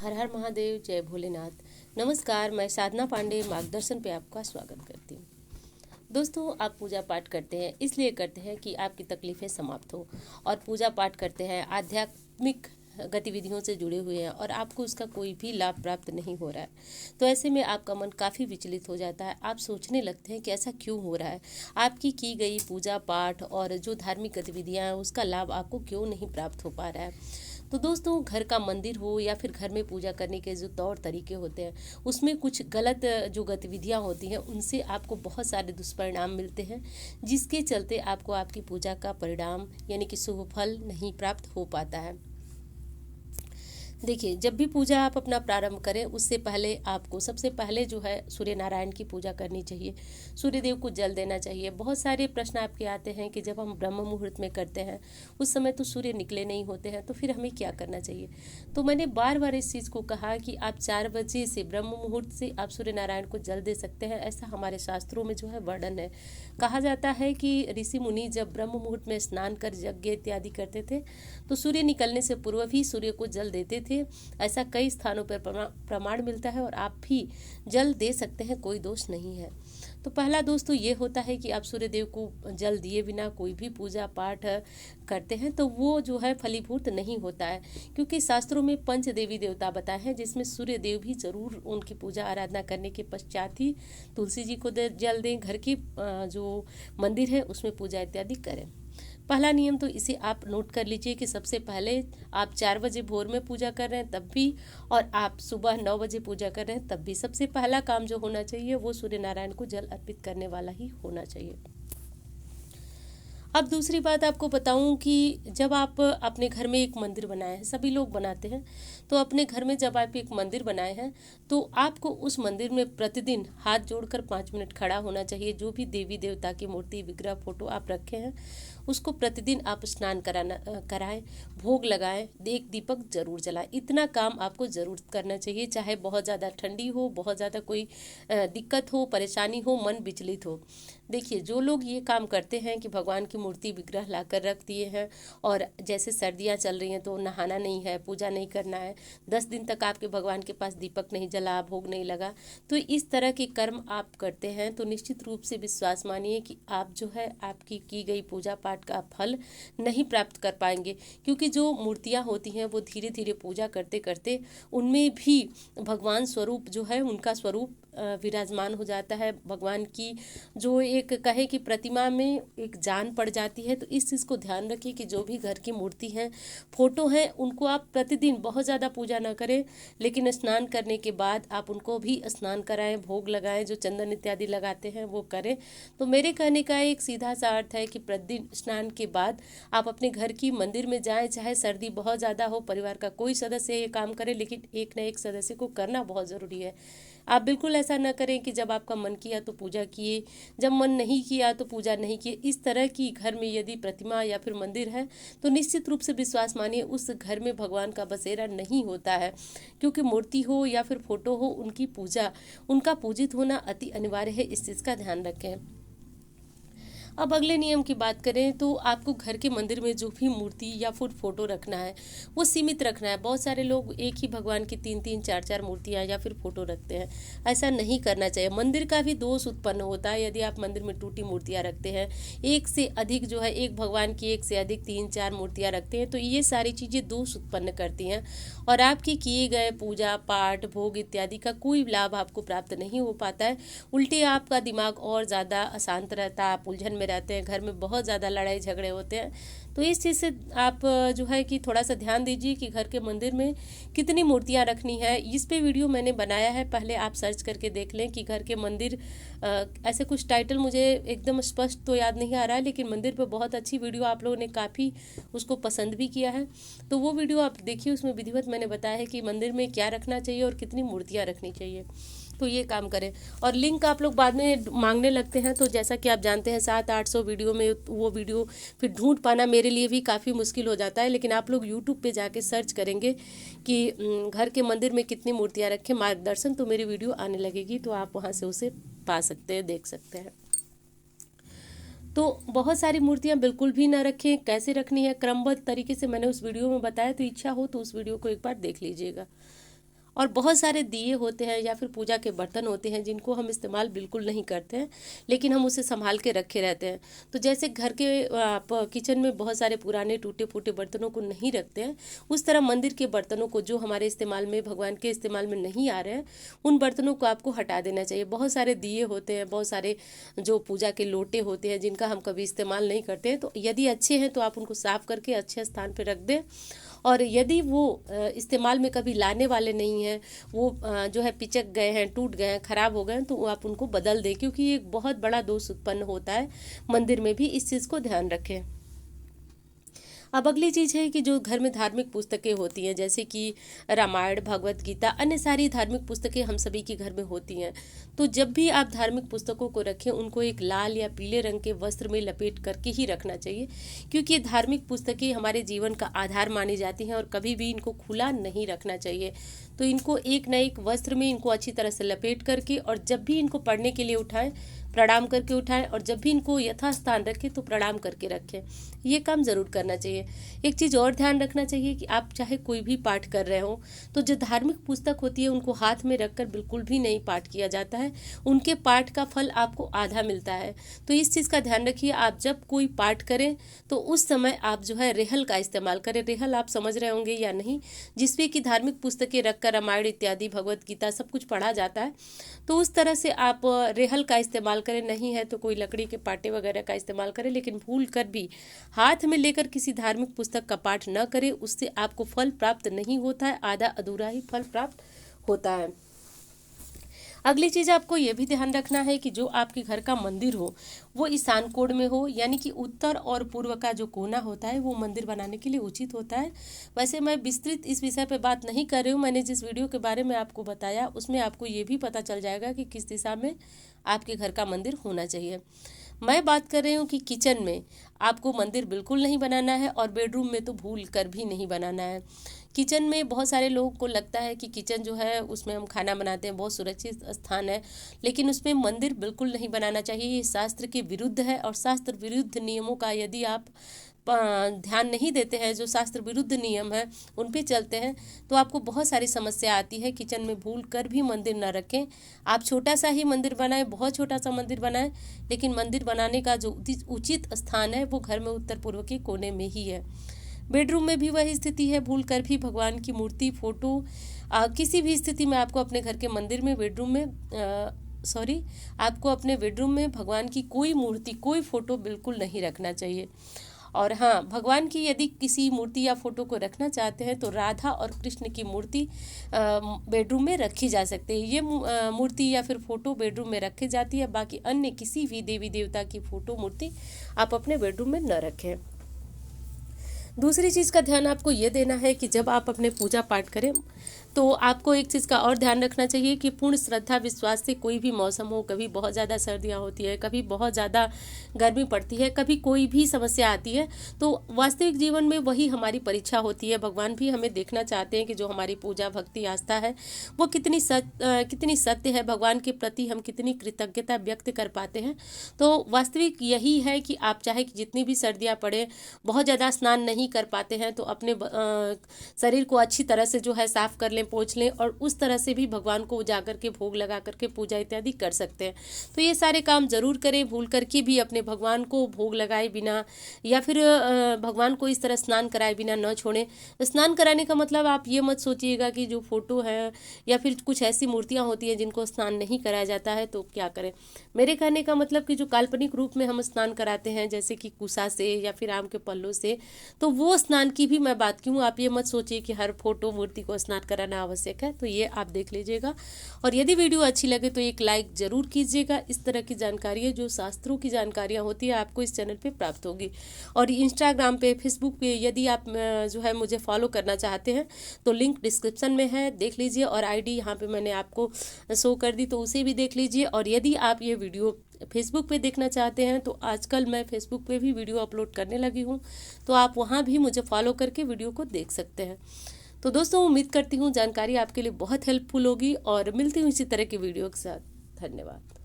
हर हर महादेव, जय भोलेनाथ। नमस्कार, मैं साधना पांडे मार्गदर्शन पे आपका स्वागत करती हूँ। दोस्तों, आप पूजा पाठ करते हैं इसलिए करते हैं कि आपकी तकलीफ़ें समाप्त हो, और पूजा पाठ करते हैं आध्यात्मिक गतिविधियों से जुड़े हुए हैं और आपको उसका कोई भी लाभ प्राप्त नहीं हो रहा है। तो ऐसे में आपका मन काफ़ी विचलित हो जाता है। आप सोचने लगते हैं कि ऐसा क्यों हो रहा है, आपकी की गई पूजा पाठ और जो धार्मिक गतिविधियाँ हैं उसका लाभ आपको क्यों नहीं प्राप्त हो पा रहा है। तो दोस्तों, घर का मंदिर हो या फिर घर में पूजा करने के जो तौर तरीके होते हैं उसमें कुछ गलत जो गतिविधियां होती हैं उनसे आपको बहुत सारे दुष्परिणाम मिलते हैं, जिसके चलते आपको आपकी पूजा का परिणाम यानी कि शुभ फल नहीं प्राप्त हो पाता है। देखिए, जब भी पूजा आप अपना प्रारंभ करें उससे पहले आपको सबसे पहले जो है सूर्य नारायण की पूजा करनी चाहिए। सूर्य देव को जल देना चाहिए। बहुत सारे प्रश्न आपके आते हैं कि जब हम ब्रह्म मुहूर्त में करते हैं उस समय तो सूर्य निकले नहीं होते हैं, तो फिर हमें क्या करना चाहिए। तो मैंने बार बार इस चीज़ को कहा कि आप 4 बजे से ब्रह्म मुहूर्त से आप सूर्य नारायण को जल दे सकते हैं। ऐसा हमारे शास्त्रों में जो है वर्णन है। कहा जाता है कि ऋषि मुनि जब ब्रह्म मुहूर्त में स्नान कर यज्ञ इत्यादि करते थे तो सूर्य निकलने से पूर्व ही सूर्य को जल देते थे। ऐसा कई स्थानों पर प्रमाण मिलता है और आप भी जल दे सकते हैं, कोई दोष नहीं है। तो पहला दोष तो ये होता है कि आप सूर्य देव को जल दिए बिना कोई भी पूजा पाठ करते हैं तो वो जो है फलीभूत नहीं होता है, क्योंकि शास्त्रों में पंच देवी देवता बताए हैं जिसमें सूर्य देव भी जरूर उनकी पूजा आराधना करने के पश्चात ही तुलसी जी को जल दें, घर की जो मंदिर है उसमें पूजा इत्यादि करें। पहला नियम तो इसे आप नोट कर लीजिए कि सबसे पहले आप 4 बजे भोर में पूजा कर रहे हैं तब भी, और आप सुबह 9 बजे पूजा कर रहे हैं तब भी, सबसे पहला काम जो होना चाहिए वो सूर्य नारायण को जल अर्पित करने वाला ही होना चाहिए। अब दूसरी बात आपको बताऊं कि जब आप अपने घर में एक मंदिर बनाए हैं, सभी लोग बनाते हैं, तो अपने घर में जब आप एक मंदिर बनाए हैं तो आपको उस मंदिर में प्रतिदिन हाथ जोड़कर 5 मिनट खड़ा होना चाहिए। जो भी देवी देवता की मूर्ति विग्रह फोटो आप रखे हैं उसको प्रतिदिन आप स्नान कराएं, भोग लगाएं, एक दीपक जरूर जलाएं। इतना काम आपको जरूर करना चाहिए, चाहे बहुत ज़्यादा ठंडी हो, बहुत ज़्यादा कोई दिक्कत हो, परेशानी हो, मन विचलित हो। देखिए, जो लोग ये काम करते हैं कि भगवान की मूर्ति विग्रह लाकर रख दिए हैं और जैसे सर्दियाँ चल रही हैं तो नहाना नहीं है, पूजा नहीं करना है, 10 दिन तक आपके भगवान के पास दीपक नहीं जला, भोग नहीं लगा, तो इस तरह के कर्म आप करते हैं तो निश्चित रूप से विश्वास मानिए कि आप जो है आपकी की गई पूजा पाठ का फल नहीं प्राप्त कर पाएंगे। क्योंकि जो मूर्तियाँ होती हैं वो धीरे धीरे पूजा करते करते उनमें भी भगवान स्वरूप जो है उनका स्वरूप विराजमान हो जाता है। भगवान की जो एक कहे कि प्रतिमा में एक जान पड़ जाती है। तो इस चीज़ को ध्यान रखिए कि जो भी घर की मूर्ति हैं, फोटो हैं, उनको आप प्रतिदिन बहुत ज़्यादा पूजा ना करें, लेकिन स्नान करने के बाद आप उनको भी स्नान कराएं, भोग लगाएं, जो चंदन इत्यादि लगाते हैं वो करें। तो मेरे कहने का एक सीधा सा अर्थ है कि प्रतिदिन स्नान के बाद आप अपने घर की मंदिर में जाएं, चाहे सर्दी बहुत ज़्यादा हो, परिवार का कोई सदस्य ये काम करे, लेकिन एक न एक सदस्य को करना बहुत ज़रूरी है। आप बिल्कुल ऐसा न करें कि जब आपका मन किया तो पूजा किए, जब मन नहीं किया तो पूजा नहीं किए। इस तरह की घर में यदि प्रतिमा या फिर मंदिर है तो निश्चित रूप से विश्वास मानिए उस घर में भगवान का बसेरा नहीं होता है, क्योंकि मूर्ति हो या फिर फोटो हो, उनकी पूजा, उनका पूजित होना अति अनिवार्य है। इस चीज़ का ध्यान रखें। अब अगले नियम की बात करें तो आपको घर के मंदिर में जो भी मूर्ति या फिर फोटो रखना है वो सीमित रखना है। बहुत सारे लोग एक ही भगवान की 3-3 4-4 मूर्तियां या फिर फोटो रखते हैं। ऐसा नहीं करना चाहिए। मंदिर का भी दोष उत्पन्न होता है यदि आप मंदिर में टूटी मूर्तियां रखते हैं, एक से अधिक जो है एक भगवान की एक से अधिक 3-4 मूर्तियां रखते हैं, तो ये सारी चीज़ें दोष उत्पन्न करती हैं और आपके किए गए पूजा पाठ भोग इत्यादि का कोई लाभ आपको प्राप्त नहीं हो पाता है। उल्टे आपका दिमाग और ज़्यादा अशांत रहता है, आप उलझन में रहते हैं, घर में बहुत ज़्यादा लड़ाई झगड़े होते हैं। तो इस चीज़ से आप जो है कि थोड़ा सा ध्यान दीजिए कि घर के मंदिर में कितनी मूर्तियां रखनी है। इस पे वीडियो मैंने बनाया है, पहले आप सर्च करके देख लें कि घर के मंदिर, ऐसे कुछ टाइटल मुझे एकदम स्पष्ट तो याद नहीं आ रहा है, लेकिन मंदिर पे बहुत अच्छी वीडियो आप लोगों ने काफ़ी उसको पसंद भी किया है, तो वो वीडियो आप देखिए। उसमें विधिवत मैंने बताया है कि मंदिर में क्या रखना चाहिए और कितनी मूर्तियाँ रखनी चाहिए। तो ये काम करें। और लिंक आप लोग बाद में मांगने लगते हैं, तो जैसा कि आप जानते हैं 700-800 वीडियो में वो वीडियो फिर ढूंढ पाना मेरे लिए भी काफ़ी मुश्किल हो जाता है। लेकिन आप लोग यूट्यूब पे जाके सर्च करेंगे कि घर के मंदिर में कितनी मूर्तियाँ रखें मार्गदर्शन, तो मेरी वीडियो आने लगेगी, तो आप वहाँ से उसे पा सकते हैं, देख सकते हैं। तो बहुत सारी मूर्तियाँ बिल्कुल भी ना रखें। कैसे रखनी है क्रमबद्ध तरीके से मैंने उस वीडियो में बताया, तो इच्छा हो तो उस वीडियो को एक बार देख लीजिएगा। और बहुत सारे दिए होते हैं या फिर पूजा के बर्तन होते हैं जिनको हम इस्तेमाल बिल्कुल नहीं करते हैं, लेकिन हम उसे संभाल के रखे रहते हैं। तो जैसे घर के आप किचन में बहुत सारे पुराने टूटे फूटे बर्तनों को नहीं रखते हैं, उस तरह मंदिर के बर्तनों को जो हमारे इस्तेमाल में, भगवान के इस्तेमाल में नहीं आ रहे हैं, उन बर्तनों को आपको हटा देना चाहिए। बहुत सारे दिए होते हैं, बहुत सारे जो पूजा के लोटे होते हैं जिनका हम कभी इस्तेमाल नहीं करते हैं, तो यदि अच्छे हैं तो आप उनको साफ करके अच्छे स्थान पर रख दें। और यदि वो इस्तेमाल में कभी लाने वाले नहीं हैं, वो जो है पिचक गए हैं, टूट गए हैं, खराब हो गए हैं, तो आप उनको बदल दें, क्योंकि ये एक बहुत बड़ा दोष उत्पन्न होता है मंदिर में भी। इस चीज़ को ध्यान रखें। अब अगली चीज़ है कि जो घर में धार्मिक पुस्तकें होती हैं, जैसे कि रामायण, भगवत गीता, अन्य सारी धार्मिक पुस्तकें हम सभी के घर में होती हैं। तो जब भी आप धार्मिक पुस्तकों को रखें, उनको एक लाल या पीले रंग के वस्त्र में लपेट करके ही रखना चाहिए, क्योंकि ये धार्मिक पुस्तकें हमारे जीवन का आधार मानी जाती हैं और कभी भी इनको खुला नहीं रखना चाहिए। तो इनको एक न एक वस्त्र में इनको अच्छी तरह से लपेट करके, और जब भी इनको पढ़ने के लिए उठाएं, प्रणाम करके उठाएं, और जब भी इनको यथास्थान रखें तो प्रणाम करके रखें। ये काम ज़रूर करना चाहिए। एक चीज़ और ध्यान रखना चाहिए कि आप चाहे कोई भी पाठ कर रहे हो, तो जो धार्मिक पुस्तक होती है उनको हाथ में रखकर बिल्कुल भी नहीं पाठ किया जाता है। उनके पाठ का फल आपको आधा मिलता है। तो इस चीज़ का ध्यान रखिए। आप जब कोई पाठ करें तो उस समय आप जो है रेहल का इस्तेमाल करें। रेहल आप समझ रहे होंगे या नहीं, जिसमें कि धार्मिक पुस्तकें रखकर रामायण इत्यादि, भगवत गीता सब कुछ पढ़ा जाता है। तो उस तरह से आप रेहल का इस्तेमाल करें। नहीं है तो कोई लकड़ी के पाटे वगैरह का इस्तेमाल करें, लेकिन भूल कर भी हाथ में लेकर किसी धार्मिक पुस्तक का पाठ न करें। उससे आपको फल प्राप्त नहीं होता है, आधा अधूरा ही फल प्राप्त होता है। अगली चीज़ आपको ये भी ध्यान रखना है कि जो आपके घर का मंदिर हो वो ईशान कोण में हो, यानी कि उत्तर और पूर्व का जो कोना होता है वो मंदिर बनाने के लिए उचित होता है। वैसे मैं विस्तृत इस विषय पे बात नहीं कर रही हूँ। मैंने जिस वीडियो के बारे में आपको बताया उसमें आपको ये भी पता चल जाएगा कि किस दिशा में आपके घर का मंदिर होना चाहिए। मैं बात कर रही हूँ कि किचन में आपको मंदिर बिल्कुल नहीं बनाना है, और बेडरूम में तो भूल कर भी नहीं बनाना है। किचन में बहुत सारे लोगों को लगता है कि किचन जो है उसमें हम खाना बनाते हैं, बहुत सुरक्षित स्थान है, लेकिन उसमें मंदिर बिल्कुल नहीं बनाना चाहिए। ये शास्त्र के विरुद्ध है, और शास्त्र विरुद्ध नियमों का यदि आप ध्यान नहीं देते हैं, जो शास्त्र विरुद्ध नियम है उन पे चलते हैं, तो आपको बहुत सारी समस्या आती है। किचन में भूल कर भी मंदिर न रखें। आप छोटा सा ही मंदिर बनाएं, बहुत छोटा सा मंदिर बनाएं, लेकिन मंदिर बनाने का जो उचित स्थान है वो घर में उत्तर पूर्व के कोने में ही है। बेडरूम में भी वही स्थिति है। भूल कर भी भगवान की मूर्ति, फोटो, किसी भी स्थिति में आपको अपने घर के मंदिर में, बेडरूम में आपको अपने बेडरूम में भगवान की कोई मूर्ति, कोई फोटो बिल्कुल नहीं रखना चाहिए। और हाँ, भगवान की यदि किसी मूर्ति या फोटो को रखना चाहते हैं तो राधा और कृष्ण की मूर्ति बेडरूम में रखी जा सकती है। ये मूर्ति या फिर फोटो बेडरूम में रखी जाती है। बाकी अन्य किसी भी देवी देवता की फोटो, मूर्ति आप अपने बेडरूम में न रखें। दूसरी चीज़ का ध्यान आपको ये देना है कि जब आप अपने पूजा पाठ करें तो आपको एक चीज़ का और ध्यान रखना चाहिए कि पूर्ण श्रद्धा विश्वास से कोई भी मौसम हो, कभी बहुत ज़्यादा सर्दियाँ होती है, कभी बहुत ज़्यादा गर्मी पड़ती है, कभी कोई भी समस्या आती है, तो वास्तविक जीवन में वही हमारी परीक्षा होती है। भगवान भी हमें देखना चाहते हैं कि जो हमारी पूजा, भक्ति, आस्था है वो कितनी सत्य है, भगवान के प्रति हम कितनी कृतज्ञता व्यक्त कर पाते हैं। तो वास्तविक यही है कि आप चाहे कि जितनी भी सर्दियाँ पड़े, बहुत ज़्यादा स्नान नहीं कर पाते हैं तो अपने शरीर को अच्छी तरह से जो है साफ कर लें, पोंछ लें, और उस तरह से भी भगवान को जाकर के भोग लगा करके पूजा इत्यादि कर सकते हैं। तो ये सारे काम जरूर करें। भूल करके भी अपने भगवान को भोग लगाए बिना या फिर भगवान को इस तरह स्नान कराए बिना न छोड़ें। स्नान कराने का मतलब आप ये मत सोचिएगा कि जो फोटो है या फिर कुछ ऐसी मूर्तियाँ होती हैं जिनको स्नान नहीं कराया जाता है तो क्या करें। मेरे कहने का मतलब कि जो काल्पनिक रूप में हम स्नान कराते हैं, जैसे कि कुसा से या फिर आम के पल्लों से, तो वो स्नान की भी मैं बात क्यों। आप ये मत सोचिए कि हर फोटो, मूर्ति को स्नान कराना आवश्यक है। तो ये आप देख लीजिएगा। और यदि वीडियो अच्छी लगे तो एक लाइक जरूर कीजिएगा। इस तरह की जानकारियाँ, जो शास्त्रों की जानकारियाँ होती है, आपको इस चैनल पे प्राप्त होगी। और इंस्टाग्राम पे, फेसबुक पे यदि आप जो है मुझे फॉलो करना चाहते हैं तो लिंक डिस्क्रिप्शन में है, देख लीजिए। और आईडी यहाँ पे मैंने आपको शो कर दी, तो उसे भी देख लीजिए। और यदि आप ये वीडियो फेसबुक पे देखना चाहते हैं तो आजकल मैं फेसबुक पे भी वीडियो अपलोड करने लगी हूँ, तो आप वहाँ भी मुझे फॉलो करके वीडियो को देख सकते हैं। तो दोस्तों, उम्मीद करती हूँ जानकारी आपके लिए बहुत हेल्पफुल होगी, और मिलती हूँ इसी तरह की वीडियो के साथ। धन्यवाद।